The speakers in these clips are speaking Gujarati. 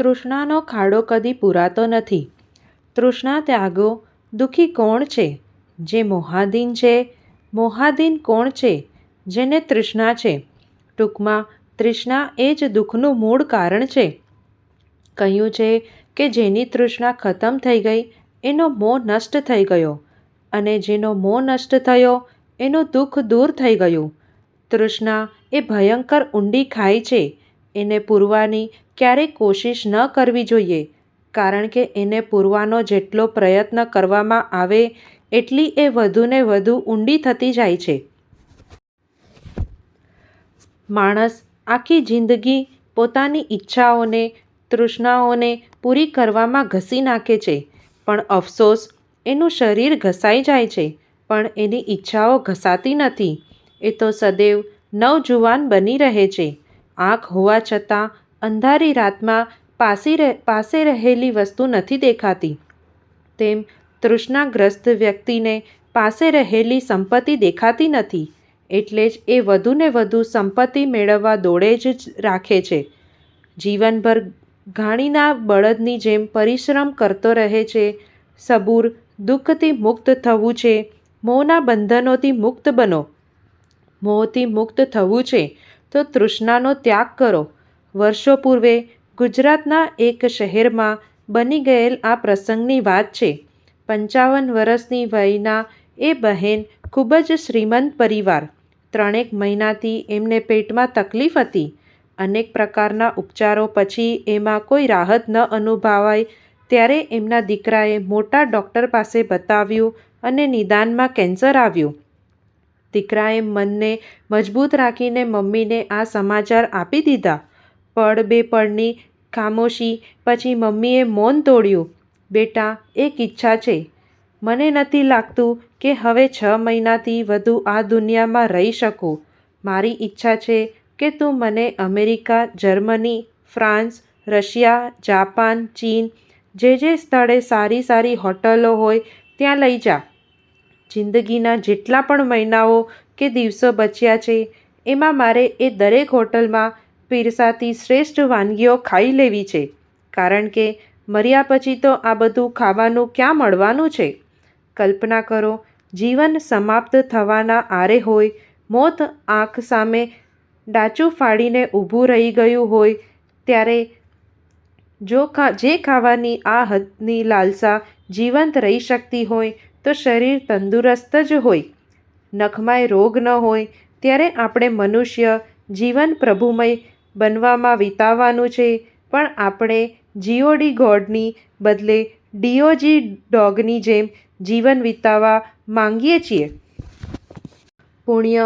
તૃષ્ણાનો ખાડો કદી પૂરાતો નથી. તૃષ્ણા ત્યાગો દુઃખી કોણ છે? જે મોહાધીન છે. મોહાધીન કોણ છે? જેને તૃષ્ણા છે. ટૂંકમાં તૃષ્ણા એ જ દુઃખનું મૂળ કારણ છે. કહ્યું છે કે જેની તૃષ્ણા ખતમ થઈ ગઈ એનો મોહ નષ્ટ થઈ ગયો, અને જેનો મોહ નષ્ટ થયો એનું દુઃખ દૂર થઈ ગયું. તૃષ્ણા એ ભયંકર ઊંડી ખાઈ છે. એને પૂરવાની ક્યારેય કોશિશ ન કરવી જોઈએ, કારણ કે એને પૂરવાનો જેટલો પ્રયત્ન કરવામાં આવે એટલી એ વધુને વધુ ઊંડી થતી જાય છે. માણસ આખી જિંદગી પોતાની ઈચ્છાઓને, તૃષ્ણાઓને પૂરી કરવામાં ઘસી નાખે છે, પણ અફસોસ એનું શરીર ઘસાઈ જાય છે, પણ એની ઈચ્છાઓ ઘસાતી નથી. એ તો સદૈવ નવજુવાન બની રહે છે. આંખ હોવા છતાં અંધારી રાતમાં પાસે રહેલી વસ્તુ નથી દેખાતી, તેમ તૃષ્ણાગ્રસ્ત વ્યક્તિને પાસે રહેલી સંપત્તિ દેખાતી નથી. એટલે જ એ વધુને વધુ સંપત્તિ મેળવવા દોડે જ રાખે છે. જીવનભર ઘાણીના બળદની જેમ પરિશ્રમ કરતો રહે છે. સબૂર દુઃખથી મુક્ત થવું છે. મોહના બંધનોથી મુક્ત બનો. મોહથી મુક્ત થવું છે તો તૃષ્ણાનો ત્યાગ કરો. વર્ષો પૂર્વે ગુજરાતના એક શહેરમાં બની ગયેલ આ પ્રસંગની વાત છે. 55 વર્ષની વયના એ બહેન ખૂબ જ શ્રીમંત પરિવાર. 3 મહિનાથી એમને પેટમાં તકલીફ હતી. અનેક પ્રકારના ઉપચારો પછી એમાં કોઈ રાહત ન અનુભવાઈ ત્યારે એમના દીકરાએ મોટા ડૉક્ટર પાસે બતાવ્યું અને નિદાનમાં કેન્સર આવ્યું. દીકરાએ મનને મજબૂત રાખીને મમ્મીને આ સમાચાર આપી દીધા. પળ બે પળની ખામોશી પછી મમ્મીએ મૌન તોડ્યું. બેટા, એક ઈચ્છા છે. મને નથી લાગતું કે હવે 6 મહિનાથી વધુ આ દુનિયામાં રહી શકું. મારી ઈચ્છા છે કે તું મને America, Germany, France, Russia, Japan, ચીન, જે સ્થળે સારી સારી હોટલો હોય ત્યાં લઈ જા. જિંદગીના જેટલા પણ મહિનાઓ કે દિવસો બચ્યા છે એમાં મારે એ દરેક હોટલમાં પીરસાતી શ્રેષ્ઠ વાનગીઓ ખાઈ લેવી છે, કારણ કે મર્યા પછી તો આ બધું ખાવાનું ક્યાં મળવાનું છે? કલ્પના કરો, જીવન સમાપ્ત થવાના આરે હોય, મોત આંખ સામે ડાચું ફાડીને ઊભું રહી ગયું હોય ત્યારે જે ખાવાની આ હદની લાલસા જીવંત રહી શકતી હોય તો શરીર તંદુરસ્ત જ હોય, નખમાંય રોગ ન હોય, ત્યારે આપણે મનુષ્ય જીવન પ્રભુમય બનવામાં વિતાવવાનું છે, પણ આપણે જીઓડી ગોડની બદલે ડીઓજી ડોગની જેમ જીવન વિતાવવા માંગીએ છીએ. પુણ્ય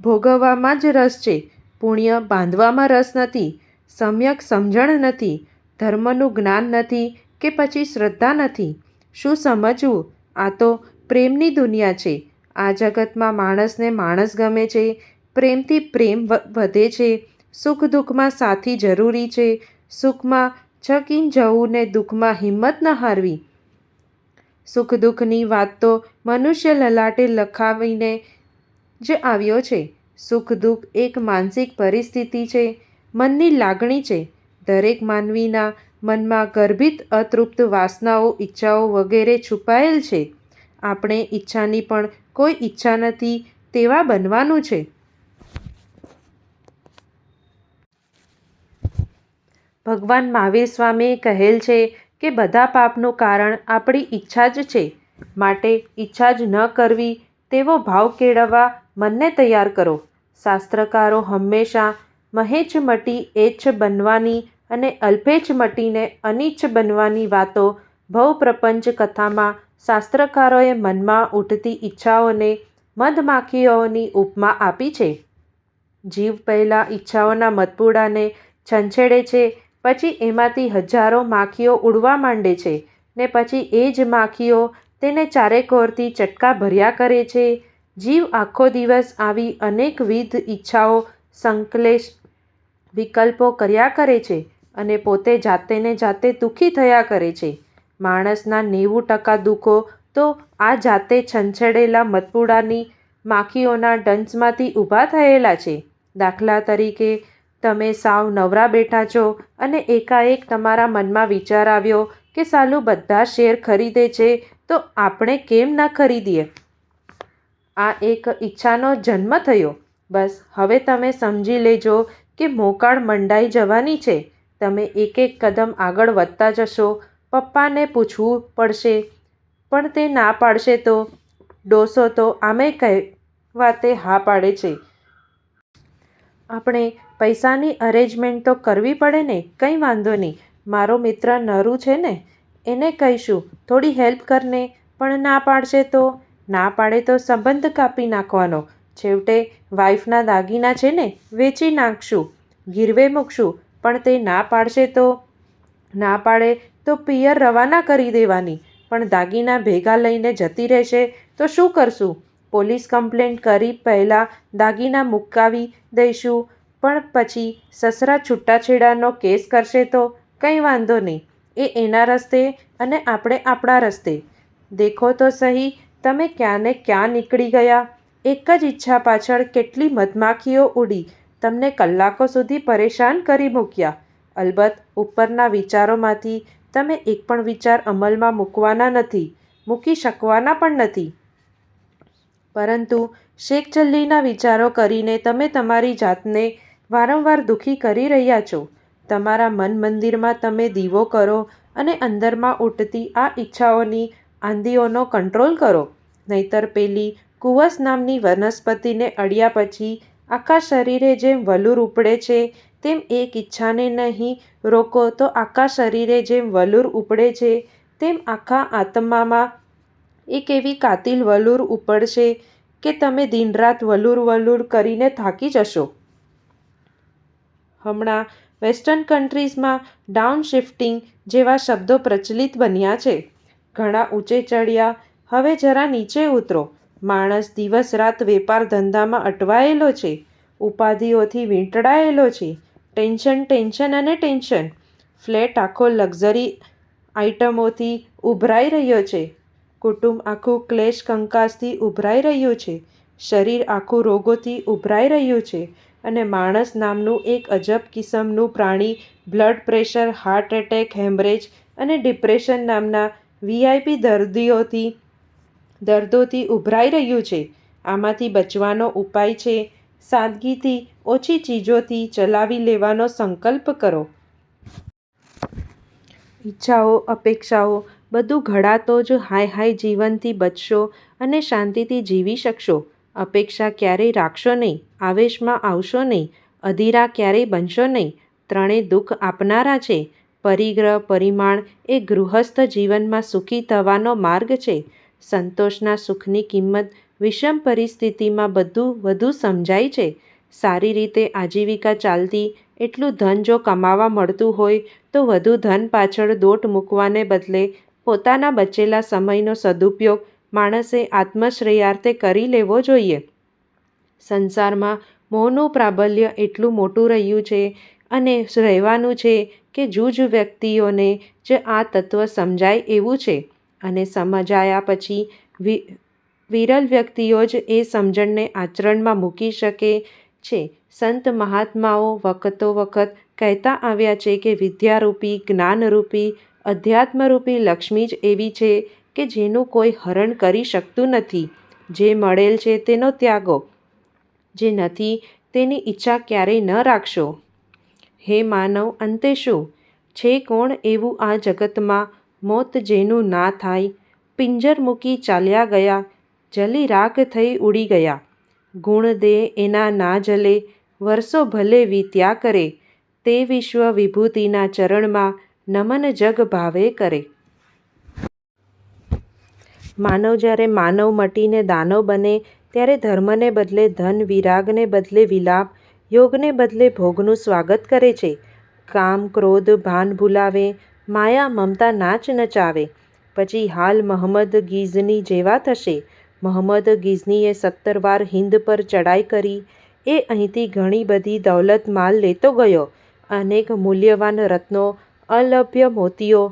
ભોગવવામાં જ રસ છે. પુણ્ય બાંધવામાં રસ નથી. સમ્યક સમજણ નથી. ધર્મનું જ્ઞાન નથી કે પછી શ્રદ્ધા નથી. શું સમજવું? આ તો પ્રેમની દુનિયા છે. આ જગતમાં માણસને માણસ ગમે છે. પ્રેમથી પ્રેમ વધે છે. સુખ દુઃખમાં સાથી જરૂરી છે. સુખમાં છકીને જવું ને દુઃખમાં હિંમત ન હારવી. સુખ દુઃખની વાત તો મનુષ્ય લલાટે લખાવીને જ આવ્યો છે. સુખ દુઃખ એક માનસિક પરિસ્થિતિ છે, મનની લાગણી છે. દરેક માનવીના મનમાં ગર્ભિત અતૃપ્ત વાસનાઓ, ઈચ્છાઓ વગેરે છુપાયેલ છે. આપણે ઈચ્છાની પણ કોઈ ઈચ્છા નથી તેવા બનવાનું છે. ભગવાન મહાવીર સ્વામીએ કહેલ છે કે બધા પાપનું કારણ આપણી ઈચ્છા જ છે. માટે ઈચ્છા જ ન કરવી તેવો ભાવ કેળવવા મનને તૈયાર કરો. શાસ્ત્રકારો હંમેશા મહેચ્છ મટી એચ્છ બનવાની અને અલ્પેચ્છ મટીને અનિચ્છ બનવાની વાતો ભવપ્રપંચ કથામાં શાસ્ત્રકારોએ મનમાં ઉઠતી ઈચ્છાઓને મધમાખીઓની ઉપમા આપી છે. જીવ પહેલાં ઈચ્છાઓના મધપૂડાને છંછેડે છે, પછી એમાંથી હજારો માખીઓ ઉડવા માંડે છે ને પછી એ જ માખીઓ તેને ચારેકોરથી ચટકા ભર્યા કરે છે. જીવ આખો દિવસ આવી અનેકવિધ ઈચ્છાઓ, સંકલેશ, વિકલ્પો કર્યા કરે છે અને પોતે જાતે ને જાતે દુઃખી થયા કરે છે. માણસના 90% દુઃખો તો આ જાતે છંછેડેલા મધપૂડાની માખીઓના ડંસમાંથી ઊભા થયેલા છે. દાખલા તરીકે તમે સાવ નવરા બેઠા છો અને એકાએક તમારા મનમાં વિચાર આવ્યો કે સાલું બધા શેર ખરીદે છે તો આપણે કેમ ના ખરીદીએ. આ એક ઈચ્છાનો જન્મ થયો. બસ હવે તમે સમજી લેજો કે મોકાળ મંડાઈ જવાની છે. તમે એક એક કદમ આગળ વધતા જશો. પપ્પાને પૂછવું પડશે, પણ તે ના પાડશે તો? ડોસો તો આમે કહેવાતે હા પાડે છે. આપણે પૈસાની અરેન્જમેન્ટ તો કરવી પડે ને. કંઈ વાંધો નહીં, મારો મિત્ર નરું છે ને, એને કહીશું થોડી હેલ્પ કરને. પણ ના પાડશે તો? ના પાડે તો સંબંધ કાપી નાખવાનો. છેવટે વાઈફના દાગીના છે ને, વેચી નાખશું, ગીરવે મૂકશું. પણ તે ના પાડશે તો? ના પાડે તો પિયર રવાના કરી દેવાની. પણ દાગીના ભેગા લઈને જતી રહેશે તો શું કરશું? પોલીસ કમ્પ્લેન્ટ કરી પહેલાં દાગીના મુકાવી દઈશું. પણ પછી સસરા છૂટાછેડાનો કેસ કરશે તો? કંઈ વાંધો નહીં, એ એના રસ્તે અને આપણે આપણા રસ્તે. દેખો તો સહી, તમે ક્યાં ને ક્યાં નીકળી ગયા. એક જ ઈચ્છા પાછળ કેટલી મધમાખીઓ ઉડી, તમને કલાકો સુધી પરેશાન કરી મૂક્યા. અલબત્ત ઉપરના વિચારોમાંથી તમે એક પણ વિચાર અમલમાં મૂકવાના નથી, મૂકી શકવાના પણ નથી. પરંતુ શેખચલ્લીના વિચારો કરીને તમે તમારી જાતને વારંવાર દુઃખી કરી રહ્યા છો. તમારા મન મંદિરમાં તમે દીવો કરો અને અંદરમાં ઉઠતી આ ઈચ્છાઓની આંધીઓનો કંટ્રોલ કરો. નહીતર પેલી કુવસ નામની વનસ્પતિને અડ્યા પછી આખા શરીરે જેમ વલુર ઉપડે છે તેમ એક ઈચ્છાને નહીં રોકો તો આખા શરીરે જેમ વલુર ઉપડે છે તેમ આખા આત્મામાં એક એવી કાતિલ વલુર ઉપડશે કે તમે દિનરાત વલુર કરીને થાકી જશો. હમણાં વેસ્ટર્ન કન્ટ્રીઝમાં ડાઉન શિફ્ટિંગ જેવા શબ્દો પ્રચલિત બન્યા છે. ઘણા ઊંચે ચડ્યા, હવે જરા નીચે ઉતરો. માણસ દિવસ રાત વેપાર ધંધામાં અટવાયેલો છે, ઉપાધિઓથી વીંટળાયેલો છે. ટેન્શન અને ટેન્શન. ફ્લેટ આખો લક્ઝરી આઇટમોથી ઉભરાઈ રહ્યો છે. કુટુંબ આખું ક્લેશ કંકાસથી ઉભરાઈ રહ્યું છે. શરીર આખું રોગોથી ઉભરાઈ રહ્યું છે. અને માણસ નામનું એક અજબ કિસમનું પ્રાણી blood pressure, heart attack, haemorrhage અને ડિપ્રેશન નામના VIP દર્દોથી ઉભરાઈ રહ્યું છે. આમાંથી બચવાનો ઉપાય છે સાદગીથી, ઓછી ચીજોથી ચલાવી લેવાનો સંકલ્પ કરો. ઈચ્છાઓ, અપેક્ષાઓ બધું ઘડાતો જ હાય જીવનથી બચશો અને શાંતિથી જીવી શકશો. અપેક્ષા ક્યારેય રાખશો નહીં, આવેશમાં આવશો નહીં, અધીરા ક્યારેય બનશો નહીં. ત્રણેય દુઃખ આપનારા છે. પરિગ્રહ, પરિમાણ એ ગૃહસ્થ જીવનમાં સુખી થવાનો માર્ગ છે. સંતોષના સુખની કિંમત વિષમ પરિસ્થિતિમાં વધુ સમજાય છે. સારી રીતે આજીવિકા ચાલતી એટલું ધન જો કમાવા મળતું હોય તો વધુ ધન પાછળ દોટ મૂકવાને બદલે પોતાના બચેલા સમયનો સદુપયોગ માણસે આત્મશ્રેયાર્થે કરી લેવો જોઈએ. સંસારમાં મોહનું પ્રાબલ્ય એટલું મોટું રહ્યું છે અને રહેવાનું છે કે જૂજ વ્યક્તિઓને જ આ તત્વ સમજાય એવું છે. અને સમજાયા પછી વિરલ વ્યક્તિઓ જ એ સમજણને આચરણમાં મૂકી શકે છે. સંત મહાત્માઓ વખતો વખત કહેતા આવ્યા છે કે વિદ્યારૂપી, જ્ઞાનરૂપી, અધ્યાત્મરૂપી લક્ષ્મી જ એવી છે કે જેનું કોઈ હરણ કરી શકતું નથી. જે મળેલ છે તેનો ત્યાગો, જે નથી તેની ઈચ્છા ક્યારેય ન રાખશો. હે માનવ, અંતે શું છે? કોણ એવું આ જગતમાં મોત જેનું ના થાય? પિંજર મૂકી ચાલ્યા ગયા, જલી રાખ થઈ ઉડી ગયા. ગુણ દેહ એના ના જલે, વર્ષો ભલે વીત્યા કરે. તે વિશ્વ વિભૂતિના ચરણમાં નમન જગ ભાવે કરે. માનવ જ્યારે માનવ મટીને દાનવ બને ત્યારે ધર્મને બદલે ધન, વિરાગને બદલે વિલાપ, યોગને બદલે ભોગનું સ્વાગત કરે છે. કામ, ક્રોધ, ભાન ભૂલાવે, માયા મમતા નાચ નચાવે. પછી હાલ મહંમદ ગિઝની જેવા થશે. મહંમદ ગિઝનીએ 17 વાર હિંદ પર ચડાઈ કરી. એ અહીંથી ઘણી બધી દૌલત માલ લેતો ગયો. અનેક મૂલ્યવાન રત્નો, અલભ્ય મોતીઓ,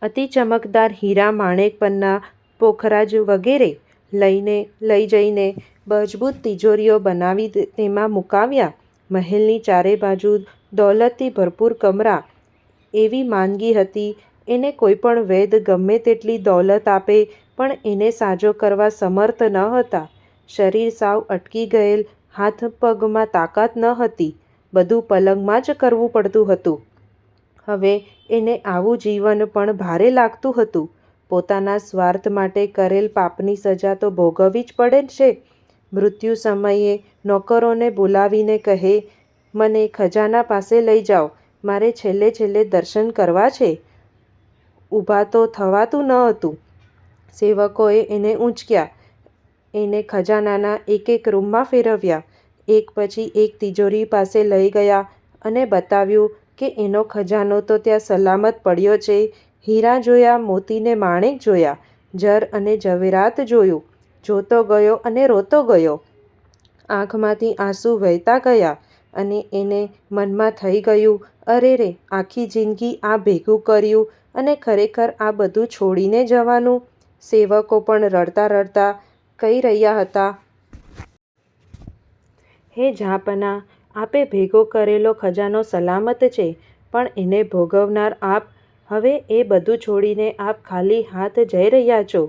અતિ ચમકદાર હીરા માણેકપન્ના પોખરાજ વગેરે લઈ જઈને મજબૂત તિજોરીઓ બનાવી તેમાં મુકાવ્યા. મહેલની ચારે બાજુ દોલતથી ભરપૂર કમરા. એવી માંદગી હતી, એને કોઈ પણ વૈદ ગમે તેટલી દોલત આપે પણ એને સાજો કરવા સમર્થ ન હતા. શરીર સાવ અટકી ગયેલ, હાથ પગમાં તાકાત ન હતી. બધું પલંગમાં જ કરવું પડતું હતું. હવે એને આવું જીવન પણ ભારે લાગતું હતું. પોતાના સ્વાર્થ માટે કરેલ પાપની સજા તો ભોગવવી જ પડે છે. મૃત્યુ સમયે નોકરોને બોલાવીને કહે, મને ખજાના પાસે લઈ જાઓ, મારે છેલ્લે છેલ્લે દર્શન કરવા છે. ઊભા તો થવાતું ન હતું. સેવકોએ એને ઊંચક્યા, એને ખજાનાના એક એક રૂમમાં ફેરવ્યા. એક પછી એક તિજોરી પાસે લઈ ગયા અને બતાવ્યું કે એનો ખજાનો તો ત્યાં સલામત પડ્યો છે. હીરા જોયા, મોતીને માણેક જોયા, જર અને જવેરાત જોયું. જોતો ગયો અને રોતો ગયો. આંખમાંથી આંસુ વહેતા ગયા અને એને મનમાં થઈ ગયું, અરે રે, આખી જિંદગી આ ભેગું કર્યું અને ખરેખર આ બધું છોડીને જવાનું. સેવકો પણ રડતા રડતા કહી રહ્યા હતા, હે જહાંપનાહ, આપે ભેગો કરેલો ખજાનો સલામત છે, પણ એને ભોગવનાર આપ. હવે એ બધું છોડીને આપ ખાલી હાથ જઈ રહ્યા છો.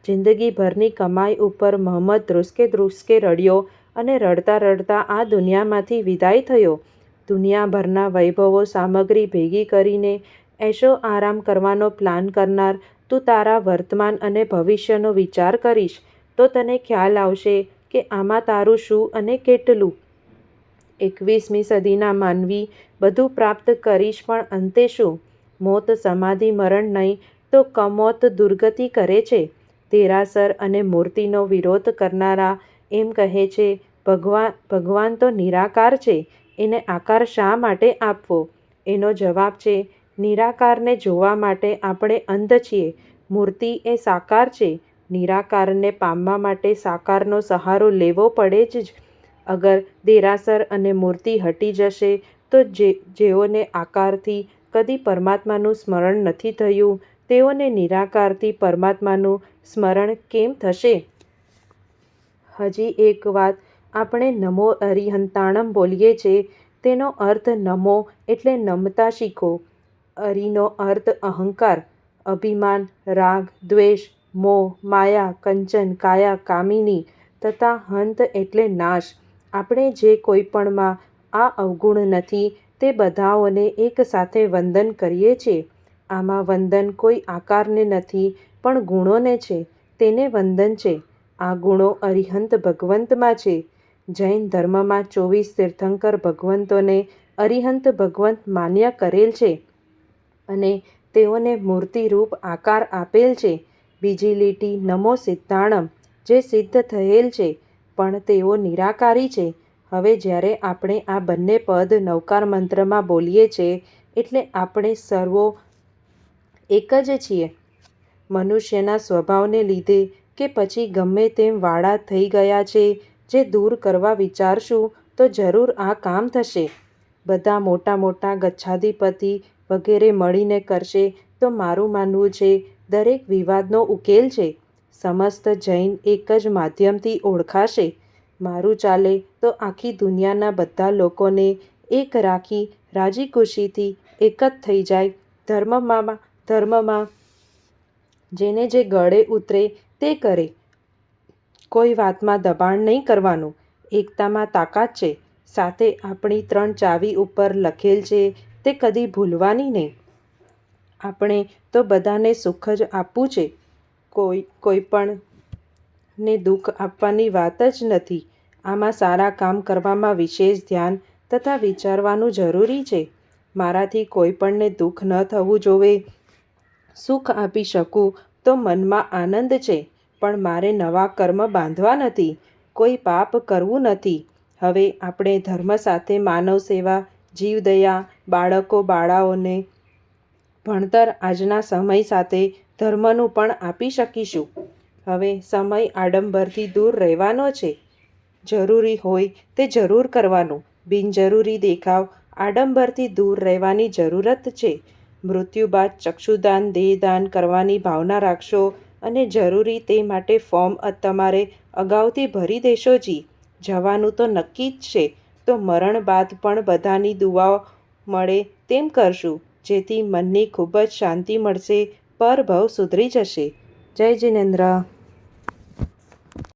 જિંદગીભરની કમાઈ ઉપર મહંમદ ધ્રુસ્કે ધ્રુસ્કે રડ્યો અને રડતા રડતા આ દુનિયામાંથી વિદાય થયો. દુનિયાભરના વૈભવો સામગ્રી ભેગી કરીને એશો આરામ કરવાનો પ્લાન કરનાર તું તારા વર્તમાન અને ભવિષ્યનો વિચાર કરીશ તો તને ખ્યાલ આવશે કે આમાં તારું શું અને કેટલું. 21મી સદીના માનવી બધું પ્રાપ્ત કરીશ પણ અંતે શું? મોત સમાધિ મરણ નહીં તો કમોત દુર્ગતિ કરે છે. દેરાસર અને મૂર્તિનો વિરોધ કરનારા એમ કહે છે, ભગવાન તો નિરાકાર છે, એને આકાર શા માટે આપવો? એનો જવાબ છે, નિરાકારને જોવા માટે આપણે અંધ છીએ. મૂર્તિ એ સાકાર છે. નિરાકારને પામવા માટે સાકારનો સહારો લેવો પડે જ. અગર દેરાસર અને મૂર્તિ હટી જશે તો જેઓને આકારથી કદી પરમાત્માનું સ્મરણ નથી થયું, તેઓને નિરાકારથી પરમાત્માનું સ્મરણ કેમ થશે? હજી એક વાત, આપણે નમો અરિહંતાણમ બોલીએ છીએ, તેનો અર્થ નમો એટલે નમતા શીખો. અરિનો અર્થ અહંકાર, અભિમાન, રાગ, દ્વેષ, મોહ, માયા, કંચન, કાયા, કામિની તથા હંત એટલે નાશ. આપણે જે કોઈપણમાં આ અવગુણ નથી તે બધાઓને એક સાથે વંદન કરીએ છીએ. આમાં વંદન કોઈ આકારને નથી પણ ગુણોને છે, તેને વંદન છે. આ ગુણો અરિહંત ભગવંતમાં છે. જૈન ધર્મમાં 24 તીર્થંકર ભગવંતોને અરિહંત ભગવંત માન્ય કરેલ છે અને તેઓને મૂર્તિરૂપ આકાર આપેલ છે. બીજી લીટી નમો સિદ્ધાણમ, જે સિદ્ધ થયેલ છે, પણ તેઓ નિરાકારી છે. હવે જ્યારે આપણે આ બંને પદ નવકાર મંત્રમાં બોલીએ છીએ એટલે આપણે સર્વો એક જ છીએ. મનુષ્યના સ્વભાવને લીધે કે પછી ગમે તેમ વાડા થઈ ગયા છે, જે દૂર કરવા વિચારશું તો જરૂર આ કામ થશે. બધા મોટા મોટા ગચ્છાધિપતિ વગેરે મળીને કરશે તો મારું માનવું છે દરેક વિવાદનો ઉકેલ છે. સમસ્ત જૈન એક જ માધ્યમથી ઓળખાશે. મારું ચાલે તો આખી દુનિયાના બધા લોકોને એક રાખી રાજી ખુશીથી એક જ થઈ જાય. ધર્મમાં જેને જે ગળે ઉતરે તે કરે. કોઈ વાતમાં દબાણ નહીં કરવાનું. એકતામાં તાકાત છે. સાથે આપણી 3 ચાવી ઉપર લખેલ છે તે કદી ભૂલવાની નહીં. આપણે તો બધાને સુખ જ આપવું છે. કોઈપણને દુઃખ આપવાની વાત જ નથી. આમાં સારા કામ કરવામાં વિશેષ ધ્યાન તથા વિચારવાનું જરૂરી છે. મારાથી કોઈપણને દુઃખ ન થવું જોવે. સુખ આપી શકું તો મનમાં આનંદ છે, પણ મારે નવા કર્મ બાંધવા નથી, કોઈ પાપ કરવું નથી. હવે આપણે ધર્મ સાથે માનવ સેવા, જીવદયા, બાળકોને ભણતર આજના સમય સાથે ધર્મનું પણ આપી શકીશું. હવે સમય આડંબરથી દૂર રહેવાનો છે. જરૂરી હોય તે જરૂર કરવાનું. બિનજરૂરી દેખાવ, આડંબરથી દૂર રહેવાની જરૂરત છે. મૃત્યુ બાદ ચક્ષુદાન, દેહદાન કરવાની ભાવના રાખશો અને જરૂરી તે માટે ફોર્મ તમારે અગાઉથી ભરી દેશો જી. જવાનું તો નક્કી જ છે, તો મરણ બાદ પણ બધાની દુઆ મળે તેમ કરશું, જેથી મનની ખૂબ જ શાંતિ મળશે, પર ભવ સુધરી જશે. જય જિનેન્દ્ર.